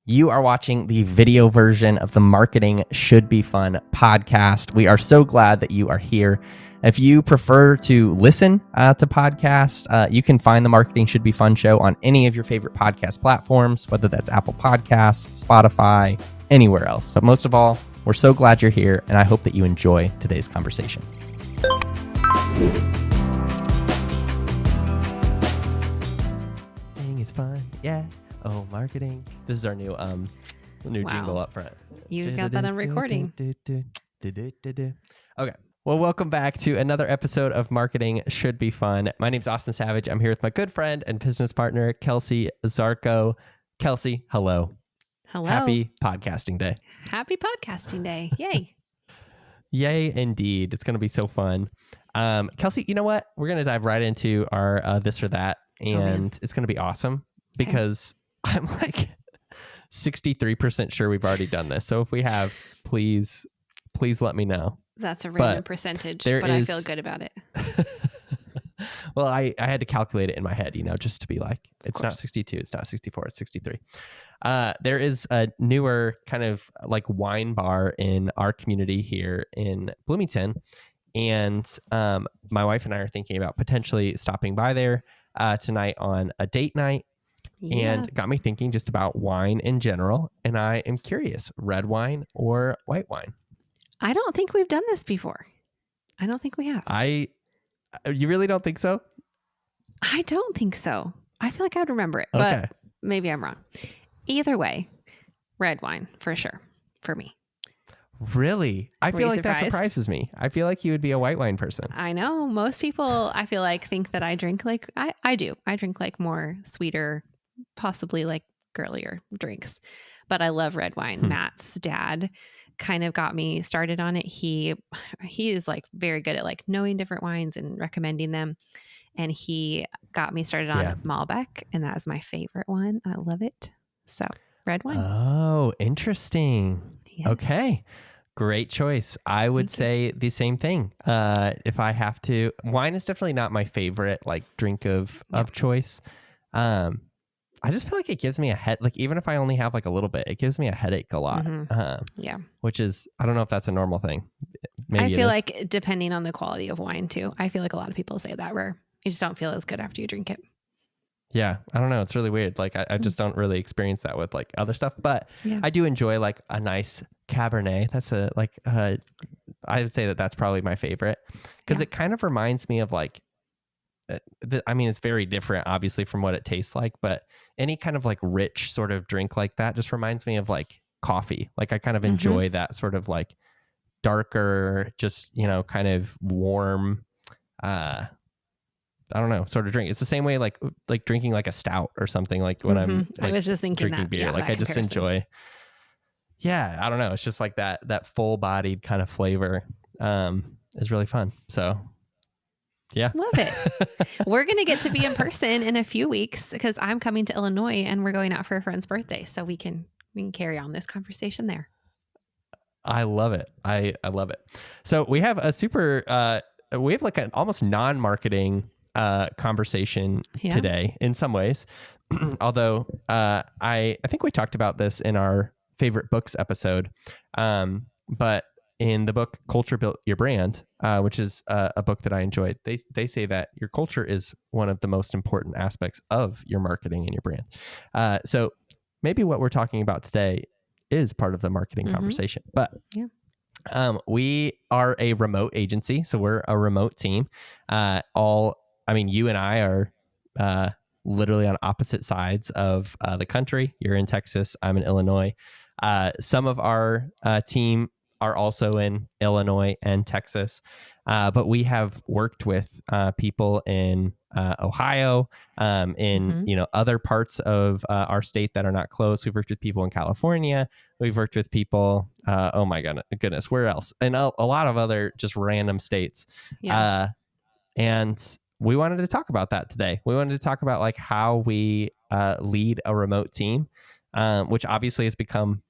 You are watching the video version of the Marketing Should Be Fun podcast. We are so glad that you are here. If you prefer to listen to podcasts, you can find the Marketing Should Be Fun show on any of your favorite podcast platforms, whether that's Apple Podcasts, Spotify, anywhere else. But most of all, we're so glad you're here, and I hope that you enjoy today's conversation. It's fun, yeah. Oh, marketing. This is our new Wow. jingle up front. You've got that on recording. Okay. Well, welcome back to another episode of Marketing Should Be Fun. My name's Austin Savage. I'm here with my good friend and business partner, Kelsey Zarko. Kelsey, hello. Hello. Happy podcasting day. Happy podcasting day. Yay. Yay, indeed. It's going to be so fun. Kelsey, you know what? We're going to dive right into our this or that, and it's going to be awesome because I'm like 63% sure we've already done this. So if we have, please let me know. That's a random percentage, but I feel good about it. Well, I had to calculate it in my head, just to be like, it's not 62, it's not 64, it's 63. There is a newer kind of like wine bar in our community here in Bloomington. And my wife and I are thinking about potentially stopping by there tonight on a date night. Yeah. And got me thinking just about wine in general. And I am curious, red wine or white wine? I don't think we've done this before. I don't think we have. You really don't think so? I don't think so. I feel like I'd remember it, Okay. but maybe I'm wrong. Either way, red wine for sure for me. Really? I Were feel you like that surprised? surprises me. I feel like you would be a white wine person. I know most people, I feel like, think that I drink like I do. I drink like more sweeter, possibly like girlier drinks, but I love red wine. Matt's dad kind of got me started on it. He is like very good at like knowing different wines and recommending them. And he got me started on Malbec, and that is my favorite one. I love it. So red wine. Oh, interesting. Yes. Okay. Great choice. I would say the same thing. If I have to, wine is definitely not my favorite like drink of choice. I just feel like it gives me a head, like even if I only have like a little bit, it gives me a headache a lot. Yeah. Which is, I don't know if that's a normal thing. Maybe I feel like depending on the quality of wine too, I feel like a lot of people say that where you just don't feel as good after you drink it. Yeah, I don't know. It's really weird. Like I just don't really experience that with like other stuff, but I do enjoy like a nice Cabernet. That's I would say that that's probably my favorite because it kind of reminds me of like, I mean, it's very different obviously from what it tastes like, but any kind of like rich sort of drink like that just reminds me of like coffee. Like I kind of enjoy that sort of like darker, just, kind of warm, I don't know, sort of drink. It's the same way like drinking like a stout or something like when I'm like, I was just thinking drinking beer. Like I just enjoy. Yeah, I don't know. It's just like that full bodied kind of flavor is really fun. So yeah. Love it. We're going to get to be in person in a few weeks because I'm coming to Illinois and we're going out for a friend's birthday. So we can carry on this conversation there. I love it. I love it. So we have we have like an almost non-marketing conversation today in some ways. Although I think we talked about this in our favorite books episode. But in the book Culture Built Your Brand, which is a book that I enjoyed, they say that your culture is one of the most important aspects of your marketing and your brand. So maybe what we're talking about today is part of the marketing conversation. But we are a remote agency, so we're a remote team. You and I are literally on opposite sides of the country. You're in Texas, I'm in Illinois. Some of our team are also in Illinois and Texas, but we have worked with people in Ohio, in other parts of our state that are not close. We've worked with people in California. We've worked with people. Oh my goodness, where else? And a lot of other just random states. Yeah. And we wanted to talk about that today. We wanted to talk about like how we lead a remote team, which obviously has become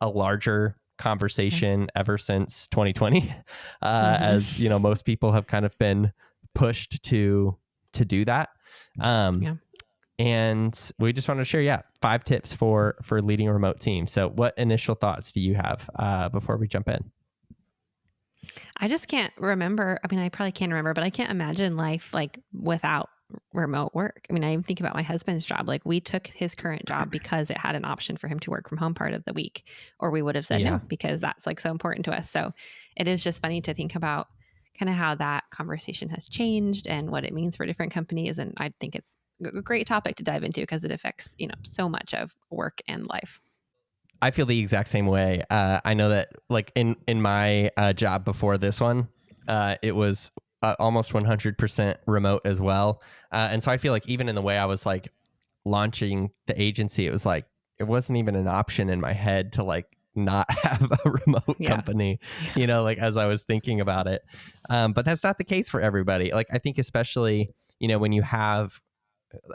a larger conversation ever since 2020, as most people have kind of been pushed to do that. And we just wanted to share, 5 tips for leading a remote team. So what initial thoughts do you have before we jump in? I just can't remember. I mean, I probably can remember, but I can't imagine life like without remote work. I mean, I even think about my husband's job. Like we took his current job because it had an option for him to work from home part of the week, or we would have said Yeah. no because that's like so important to us. So it is just funny to think about kind of how that conversation has changed and what it means for different companies. And I think it's a great topic to dive into because it affects, so much of work and life. I feel the exact same way. I know that like in my job before this one, it was almost 100% remote as well. And so I feel like even in the way I was like launching the agency, it was like, it wasn't even an option in my head to like not have a remote company, like as I was thinking about it. But that's not the case for everybody. Like I think especially, when you have,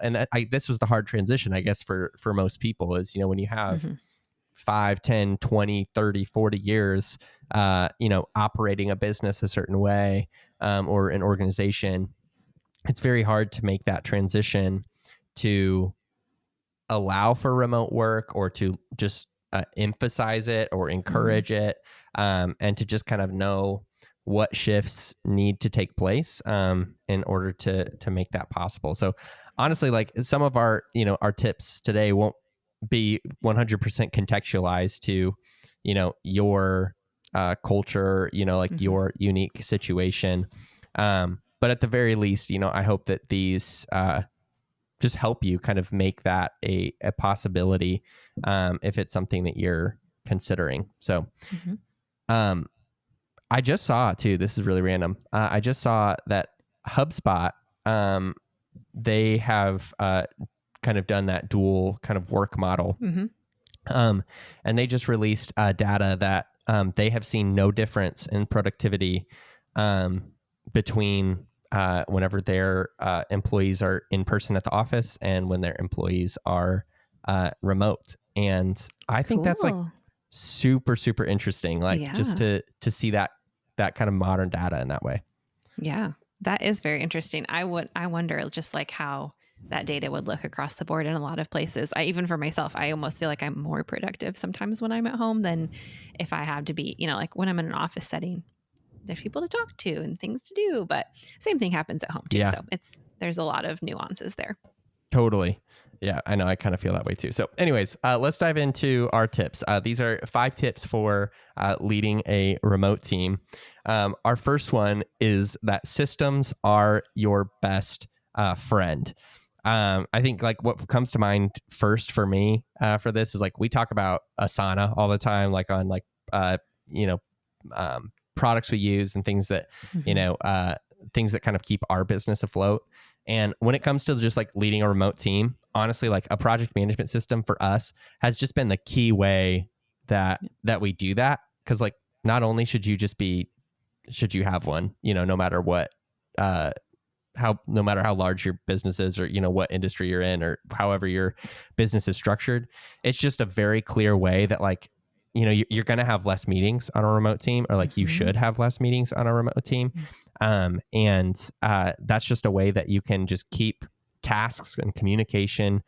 and this was the hard transition, I guess, for most people is, when you have 5, 10, 20, 30, 40 years, operating a business a certain way, or an organization, it's very hard to make that transition to allow for remote work or to just emphasize it or encourage it, and to just kind of know what shifts need to take place in order to make that possible. So honestly, like some of our tips today won't be 100% contextualized to your culture, like your unique situation, but at the very least, I hope that these just help you kind of make that a possibility, if it's something that you're considering. So I just saw too, this is really random, I just saw that HubSpot, they have kind of done that dual kind of work model. And they just released data that they have seen no difference in productivity between whenever their employees are in person at the office and when their employees are remote. And I think that's like super, super interesting, like just to see that kind of modern data in that way. Yeah, that is very interesting. I wonder just like how that data would look across the board in a lot of places. Even for myself, I almost feel like I'm more productive sometimes when I'm at home than if I have to be, like when I'm in an office setting, there's people to talk to and things to do, but same thing happens at home too. Yeah. So there's a lot of nuances there. Totally. Yeah, I know. I kind of feel that way too. So anyways, let's dive into our tips. These are 5 tips for leading a remote team. Our first one is that systems are your best friend. I think like what comes to mind first for me for this is like we talk about Asana all the time, like on like, products we use and things that, things that kind of keep our business afloat. And when it comes to just like leading a remote team, honestly, like a project management system for us has just been the key way that we do that. Cause like not only should you have one, no matter what, no matter how large your business is or, what industry you're in or however your business is structured, it's just a very clear way that like, you're going to have less meetings on a remote team, or like you should have less meetings on a remote team. And that's just a way that you can just keep tasks and communication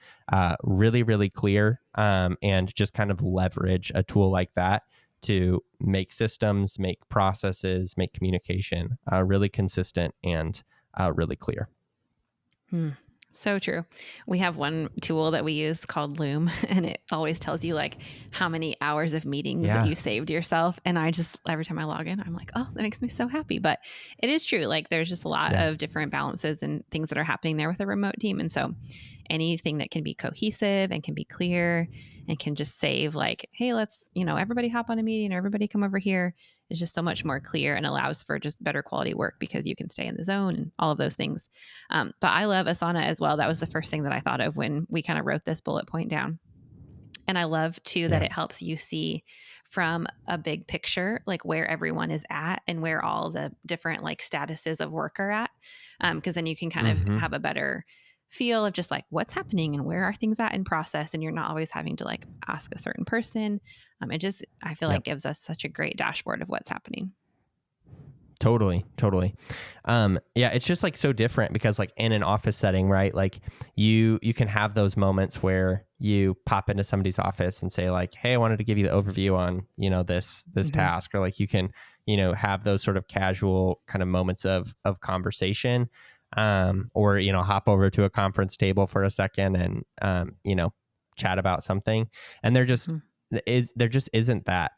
really, really clear, and just kind of leverage a tool like that to make systems, make processes, make communication really consistent and really clear. So true. We have one tool that we use called Loom, and it always tells you like how many hours of meetings that you saved yourself. And I just, every time I log in, I'm like, oh, that makes me so happy. But it is true. Like there's just a lot of different balances and things that are happening there with a remote team. And so anything that can be cohesive and can be clear and can just save like, hey, let's, everybody hop on a meeting or everybody come over here is just so much more clear and allows for just better quality work because you can stay in the zone and all of those things. But I love Asana as well. That was the first thing that I thought of when we kind of wrote this bullet point down. And I love too that it helps you see from a big picture, like where everyone is at and where all the different like statuses of work are at. Because then you can kind of have a better feel of just like what's happening and where are things at in process. And you're not always having to like ask a certain person. I feel like gives us such a great dashboard of what's happening. Totally. Yeah, it's just like so different because like in an office setting, right? Like you can have those moments where you pop into somebody's office and say like, "Hey, I wanted to give you the overview on, this task," or like you can, have those sort of casual kind of moments of conversation, or hop over to a conference table for a second and chat about something. And there just isn't that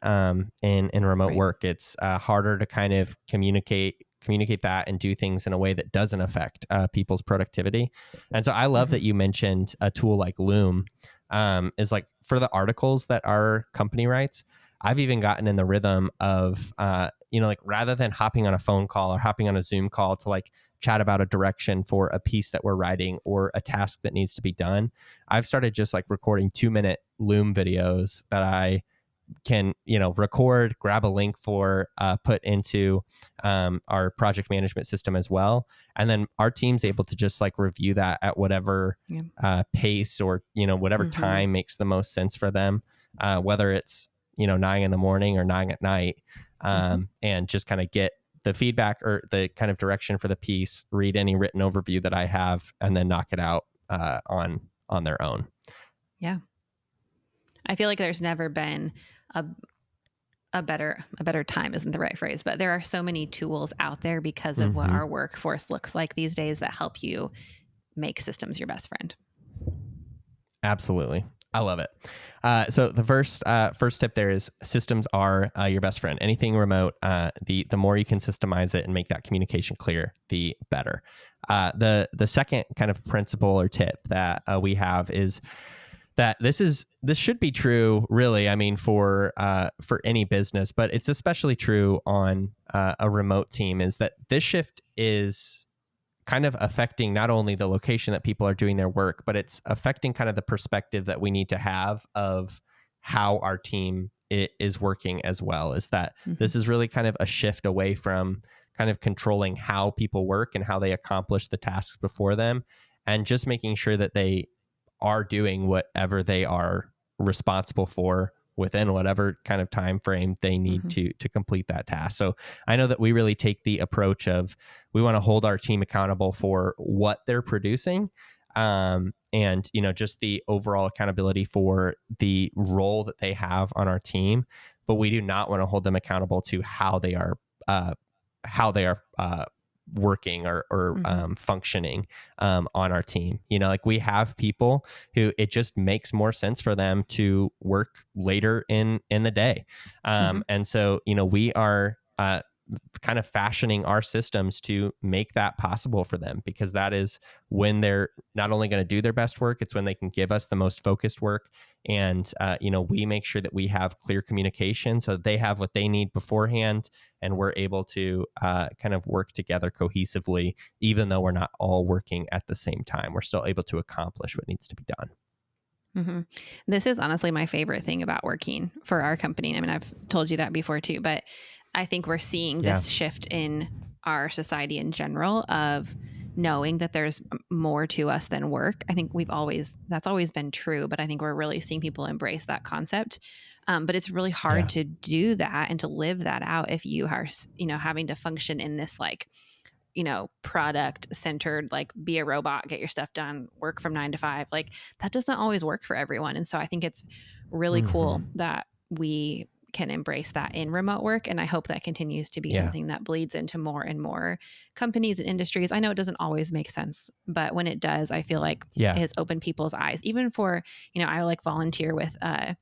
in remote Right. work. It's harder to kind of communicate that and do things in a way that doesn't affect people's productivity. And so I love that you mentioned a tool like Loom. Is like for the articles that our company writes, I've even gotten in the rhythm of like rather than hopping on a phone call or hopping on a Zoom call to like chat about a direction for a piece that we're writing or a task that needs to be done, I've started just like recording 2-minute Loom videos that I can record, grab a link for, put into our project management system as well, and then our team's able to just like review that at whatever pace or whatever time makes the most sense for them, whether it's 9 in the morning or 9 at night, and just kind of get the feedback or the kind of direction for the piece, read any written overview that I have, and then knock it out on their own. Yeah. I feel like there's never been a better time isn't the right phrase, but there are so many tools out there because of what our workforce looks like these days that help you make systems your best friend. Absolutely. I love it. So the first tip there is systems are your best friend. Anything remote, the more you can systemize it and make that communication clear, the better. The second kind of principle or tip that we have is that this should be true, really. I mean, for any business, but it's especially true on a remote team. Is that this shift is kind of affecting not only the location that people are doing their work, but it's affecting kind of the perspective that we need to have of how our team is working as well. Is that this is really kind of a shift away from kind of controlling how people work and how they accomplish the tasks before them, and just making sure that they are doing whatever they are responsible for within whatever kind of time frame they need to complete that task. So I know that we really take the approach of we want to hold our team accountable for what they're producing, and just the overall accountability for the role that they have on our team, but we do not want to hold them accountable to how they are working or functioning on our team. Like we have people who it just makes more sense for them to work later in the day, and so we are kind of fashioning our systems to make that possible for them, because that is when they're not only going to do their best work, it's when they can give us the most focused work. And we make sure that we have clear communication so that they have what they need beforehand, and we're able to kind of work together cohesively. Even though we're not all working at the same time, we're still able to accomplish what needs to be done. This is honestly my favorite thing about working for our company. I mean, I've told you that before too, but I think we're seeing this shift in our society in general of knowing that there's more to us than work. I think that's always been true, but I think we're really seeing people embrace that concept. But it's really hard to do that and to live that out if you are, having to function in this product centered, like be a robot, get your stuff done, work from 9 to 5. Like that doesn't always work for everyone. And so I think it's really cool that we can embrace that in remote work. And I hope that continues to be something that bleeds into more and more companies and industries. I know it doesn't always make sense, but when it does, I feel like it has opened people's eyes. Even for, I like volunteer with a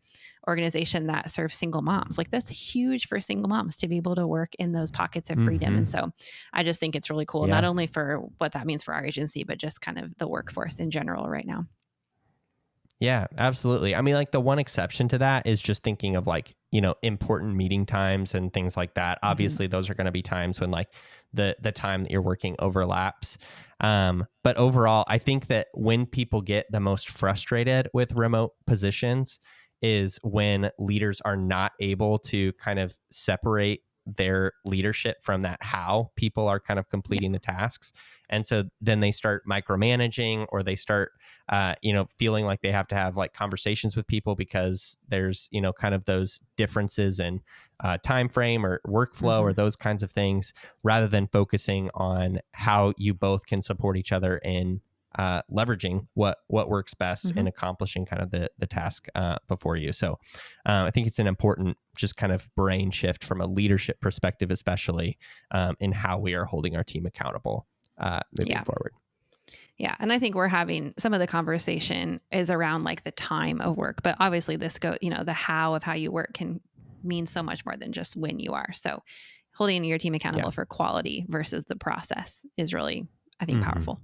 organization that serves single moms. Like that's huge for single moms to be able to work in those pockets of freedom. And so I just think it's really cool, not only for what that means for our agency, but just kind of the workforce in general right now. Yeah, absolutely. I mean, like the one exception to that is just thinking of like, important meeting times and things like that. Obviously, those are going to be times when like the time that you're working overlaps. But overall, I think that when people get the most frustrated with remote positions is when leaders are not able to kind of separate their leadership from that how people are kind of completing the tasks. And so then they start micromanaging, or they start feeling like they have to have like conversations with people because there's kind of those differences in time frame or workflow or those kinds of things, rather than focusing on how you both can support each other in leveraging what works best in accomplishing kind of the task before you. So I think it's an important just kind of brain shift from a leadership perspective, especially in how we are holding our team accountable moving forward. Yeah. And I think we're having some of the conversation is around like the time of work, but obviously the how of how you work can mean so much more than just when you are. So holding your team accountable for quality versus the process is really, I think, powerful.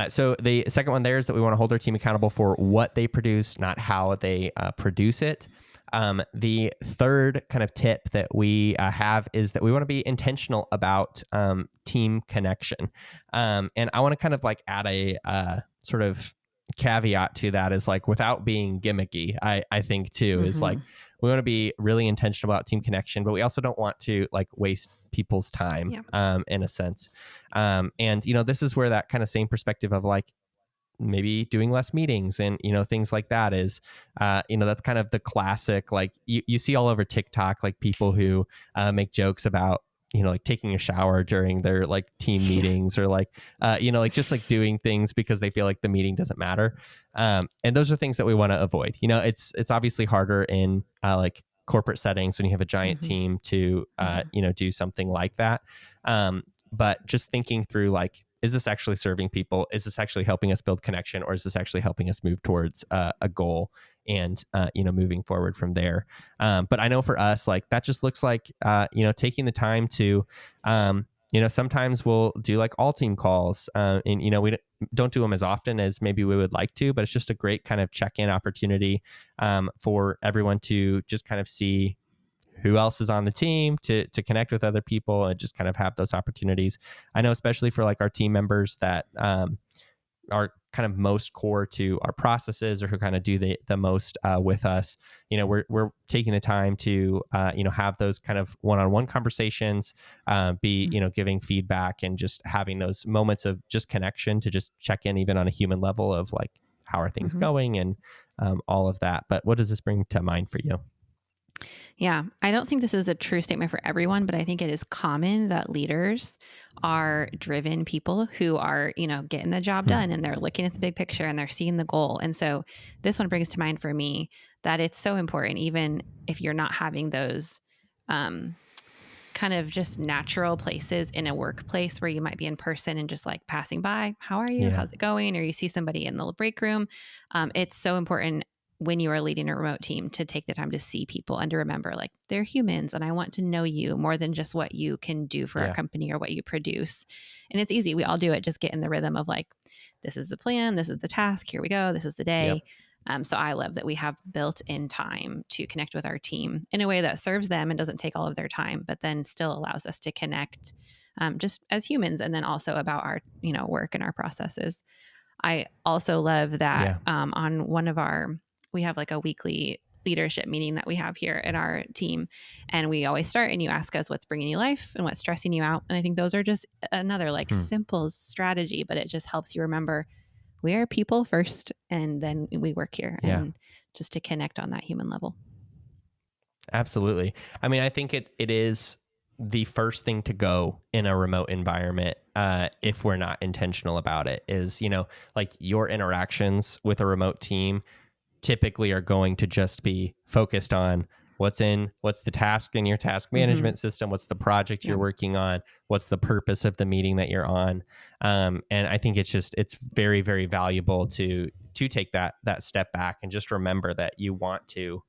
So the second one there is that we want to hold our team accountable for what they produce, not how they produce it. The third kind of tip that we have is that we want to be intentional about team connection. And I want to kind of like add a sort of caveat to that, is like, without being gimmicky, I think too, is like, we want to be really intentional about team connection, but we also don't want to like waste people's time in a sense. And, this is where that kind of same perspective of like maybe doing less meetings and, things like that is, that's kind of the classic, like you see all over TikTok, like people who make jokes about, like taking a shower during their like team meetings, or like, like just like doing things because they feel like the meeting doesn't matter. And those are things that we want to avoid. It's obviously harder in like corporate settings when you have a giant team to, do something like that. But just thinking through like, is this actually serving people? Is this actually helping us build connection, or is this actually helping us move towards a goal and, moving forward from there? But I know for us, like that just looks like, taking the time to, sometimes we'll do like all team calls and, we don't do them as often as maybe we would like to, but it's just a great kind of check-in opportunity for everyone to just kind of see who else is on the team, to connect with other people and just kind of have those opportunities. I know, especially for like our team members that are kind of most core to our processes, or who kind of do the most with us, we're taking the time to, have those kind of one-on-one conversations, giving feedback and just having those moments of just connection to just check in even on a human level of like, how are things going and all of that. But what does this bring to mind for you? Yeah, I don't think this is a true statement for everyone, but I think it is common that leaders are driven people who are, getting the job done, and they're looking at the big picture and they're seeing the goal. And so this one brings to mind for me that it's so important, even if you're not having those kind of just natural places in a workplace where you might be in person and just like passing by, how are you? How's it going? Or you see somebody in the break room. It's so important when you are leading a remote team to take the time to see people and to remember like they're humans, and I want to know you more than just what you can do for our company or what you produce. And it's easy. We all do it. Just get in the rhythm of like, this is the plan, this is the task, here we go, this is the day. So I love that we have built in time to connect with our team in a way that serves them and doesn't take all of their time, but then still allows us to connect just as humans, and then also about our, work and our processes. I also love that on one of we have like a weekly leadership meeting that we have here in our team. And we always start and you ask us what's bringing you life and what's stressing you out. And I think those are just another like simple strategy, but it just helps you remember we are people first and then we work here, and just to connect on that human level. Absolutely. I mean, I think it is the first thing to go in a remote environment if we're not intentional about it, is, like your interactions with a remote team typically are going to just be focused on what's the task in your task management system, what's the project you're working on, what's the purpose of the meeting that you're on. And I think it's very, very valuable to take that step back and just remember that you want to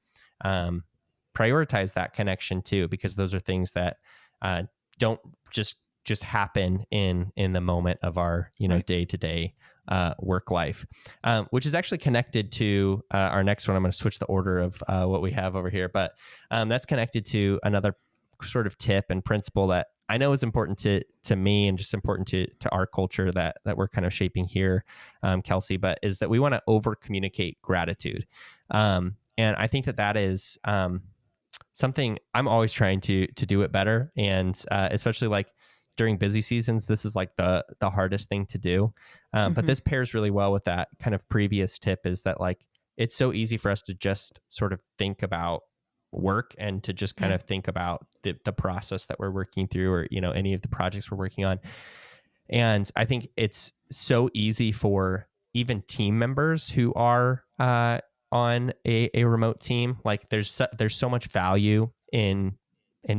prioritize that connection too, because those are things that don't just happen in the moment of our day-to-day work life, which is actually connected to our next one. I'm going to switch the order of what we have over here, but that's connected to another sort of tip and principle that I know is important to me and just important to our culture that we're kind of shaping here, Kelsey, but is that we want to over communicate gratitude. And I think that is something I'm always trying to do it better, and especially like during busy seasons, this is like the hardest thing to do. But this pairs really well with that kind of previous tip, is that like it's so easy for us to just sort of think about work and to just kind of think about the process that we're working through, or any of the projects we're working on. And I think it's so easy for even team members who are on a remote team. Like there's so much value in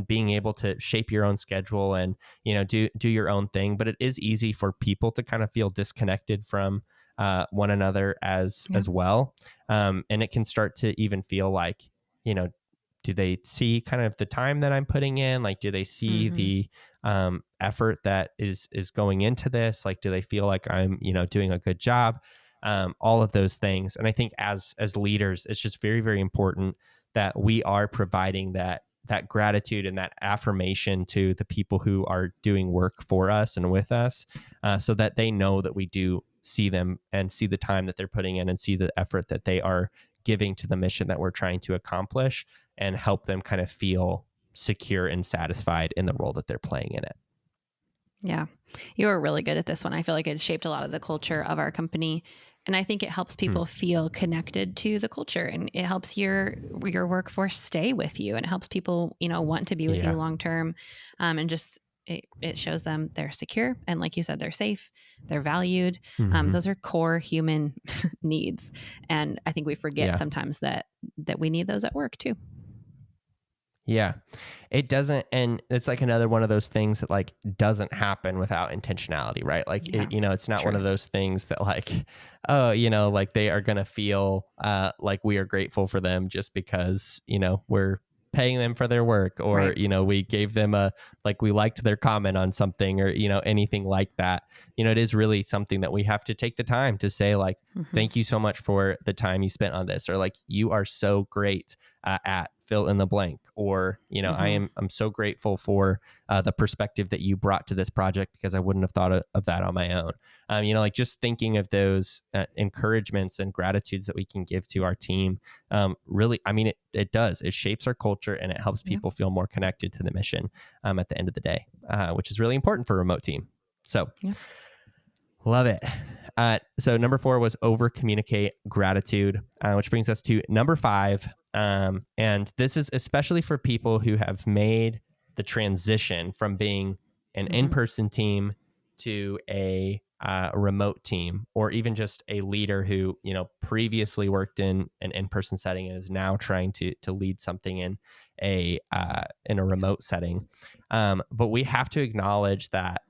being able to shape your own schedule and do your own thing. But it is easy for people to kind of feel disconnected from one another as well, and it can start to even feel like do they see kind of the time that I'm putting in? Like, do they see the effort that is going into this? Like, do they feel like I'm, doing a good job? All of those things. And I think as leaders, it's just very, very important that we are providing that gratitude and that affirmation to the people who are doing work for us and with us, so that they know that we do see them and see the time that they're putting in and see the effort that they are giving to the mission that we're trying to accomplish, and help them kind of feel secure and satisfied in the role that they're playing in it. Yeah. You were really good at this one. I feel like it's shaped a lot of the culture of our company. And I think it helps people feel connected to the culture, and it helps your workforce stay with you, and it helps people, want to be with you long term. And just, it shows them they're secure. And like you said, they're safe, they're valued. Those are core human needs. And I think we forget sometimes that we need those at work too. Yeah, it doesn't. And it's like another one of those things that like doesn't happen without intentionality, right? Like, it's not one of those things that like, oh, like they are going to feel like we are grateful for them just because, we're paying them for their work, or, we gave them like we liked their comment on something, or, anything like that. It is really something that we have to take the time to say like, thank you so much for the time you spent on this, or like, you are so great at fill in the blank, or I'm so grateful for the perspective that you brought to this project, because I wouldn't have thought of that on my own. Like just thinking of those encouragements and gratitudes that we can give to our team, really, I mean, it shapes our culture, and it helps people feel more connected to the mission at the end of the day, which is really important for a remote team. So love it. So number 4 was over communicate gratitude, which brings us to number 5. And this is especially for people who have made the transition from being an in-person team to a remote team, or even just a leader who, previously worked in an in-person setting and is now trying to lead something in a remote setting. But we have to acknowledge that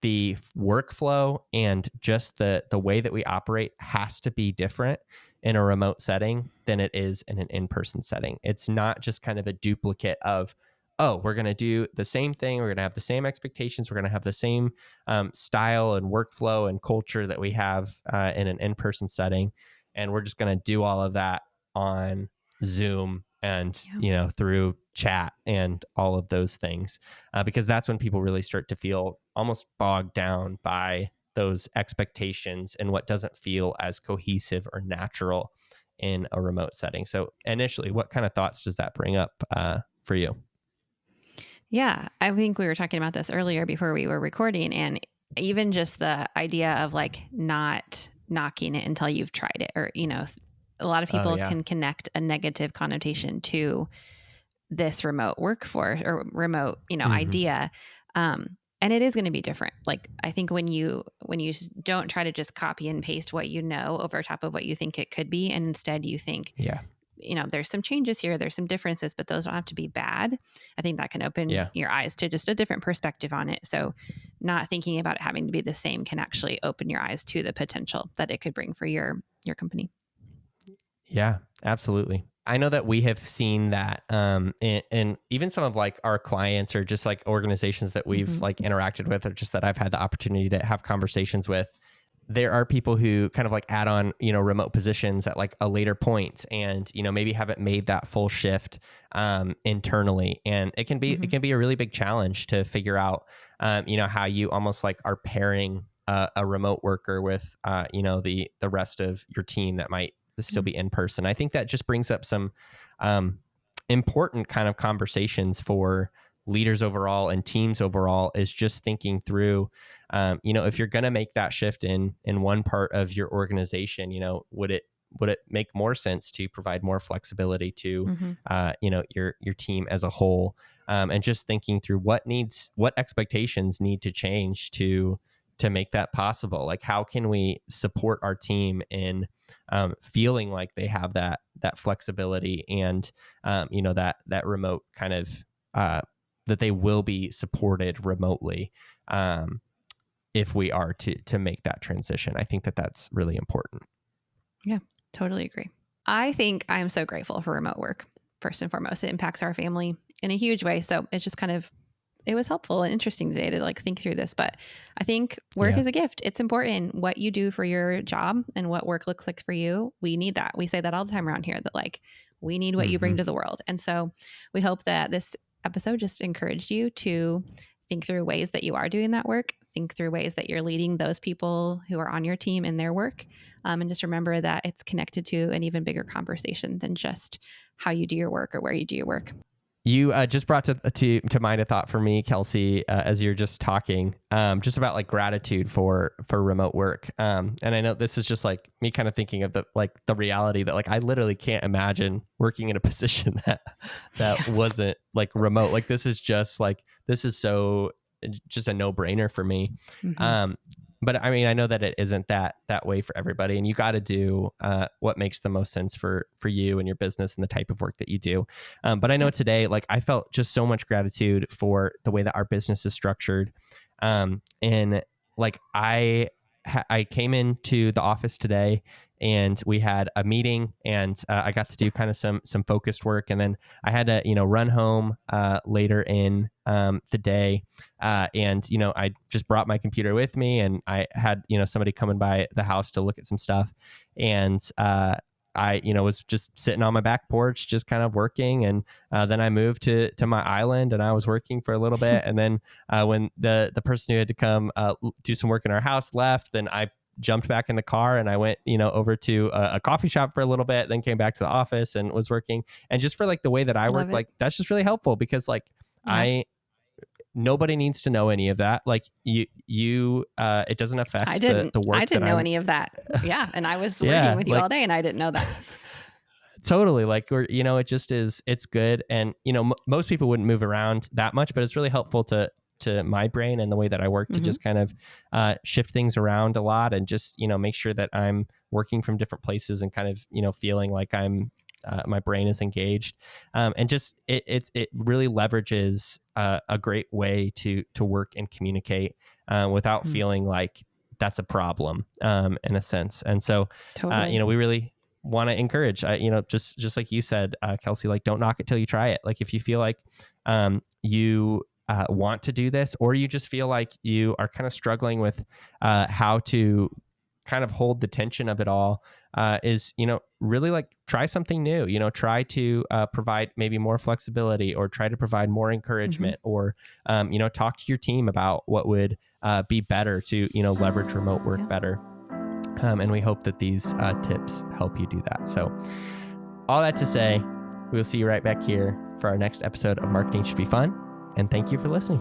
the workflow and just the way that we operate has to be different in a remote setting than it is in an in-person setting. It's not just kind of a duplicate of, oh, we're going to do the same thing, we're going to have the same expectations, we're going to have the same style and workflow and culture that we have in an in-person setting, and we're just going to do all of that on Zoom and through chat and all of those things, because that's when people really start to feel almost bogged down by those expectations and what doesn't feel as cohesive or natural in a remote setting. So initially, what kind of thoughts does that bring up for you? Yeah, I think we were talking about this earlier before we were recording, and even just the idea of like not knocking it until you've tried it, or a lot of people can connect a negative connotation to this remote workforce or remote, idea. And it is going to be different. Like, I think when you don't try to just copy and paste what over top of what you think it could be, and instead you think, there's some changes here, there's some differences, but those don't have to be bad. I think that can open your eyes to just a different perspective on it. So not thinking about it having to be the same can actually open your eyes to the potential that it could bring for your company. Yeah, absolutely. I know that we have seen that in even some of like our clients, or just like organizations that we've like interacted with, or just that I've had the opportunity to have conversations with. There are people who kind of like add on, remote positions at like a later point, and, maybe haven't made that full shift internally. And it can be a really big challenge to figure out, how you almost like are pairing a remote worker with, the rest of your team that might still be in person. I think that just brings up some important kind of conversations for leaders overall and teams overall is just thinking through, if you're going to make that shift in one part of your organization, would it make more sense to provide more flexibility to, your team as a whole, and just thinking through what expectations need to change to make that possible. Like, how can we support our team in feeling like they have that flexibility and, that remote kind of, that they will be supported remotely if we are to make that transition. I think that that's really important. Yeah, totally agree. I think I'm so grateful for remote work. First and foremost, it impacts our family in a huge way. So it's just it was helpful and interesting today to like think through this. But I think work is a gift. It's important what you do for your job and what work looks like for you. We need that. We say that all the time around here, that like we need what you bring to the world. And so we hope that this episode just encouraged you to think through ways that you are doing that work, think through ways that you're leading those people who are on your team in their work. And just remember that it's connected to an even bigger conversation than just how you do your work or where you do your work. You just brought to mind a thought for me, Kelsey, as you're just talking, just about like gratitude for remote work. And I know this is just like me kind of thinking of the reality that like I literally can't imagine working in a position that wasn't like remote. Like this is so just a no-brainer for me. But I mean, I know that it isn't that way for everybody, and you got to do what makes the most sense for you and your business and the type of work that you do. But I know today, like I felt just so much gratitude for the way that our business is structured. And like I came into the office today and we had a meeting, and I got to do kind of some focused work, and then I had to run home later in the day, and I just brought my computer with me, and I had somebody coming by the house to look at some stuff, and I was just sitting on my back porch just kind of working, and then I moved to my island and I was working for a little bit, and then when the person who had to come do some work in our house left, then I jumped back in the car and I went over to a coffee shop for a little bit, then came back to the office and was working. And just for like the way that I work, like that's just really helpful, because like nobody needs to know any of that. Like you it doesn't affect the work. I didn't know any of that. Yeah. And I was working with you all day and I didn't know that. Totally. Like it just is, it's good. And most people wouldn't move around that much, but it's really helpful to my brain and the way that I work to just kind of shift things around a lot, and just make sure that I'm working from different places and kind of feeling like I'm my brain is engaged, and just it really leverages a great way to work and communicate without feeling like that's a problem in a sense. And so totally. We really want to encourage, just like you said, Kelsey, like don't knock it till you try it. Like if you feel like you want to do this, or you just feel like you are kind of struggling with how to kind of hold the tension of it all, is really like try something new. Try to provide maybe more flexibility, or try to provide more encouragement, or talk to your team about what would be better to leverage remote work better. And we hope that these tips help you do that. So all that to say, we'll see you right back here for our next episode of Marketing Should Be Fun. And thank you for listening.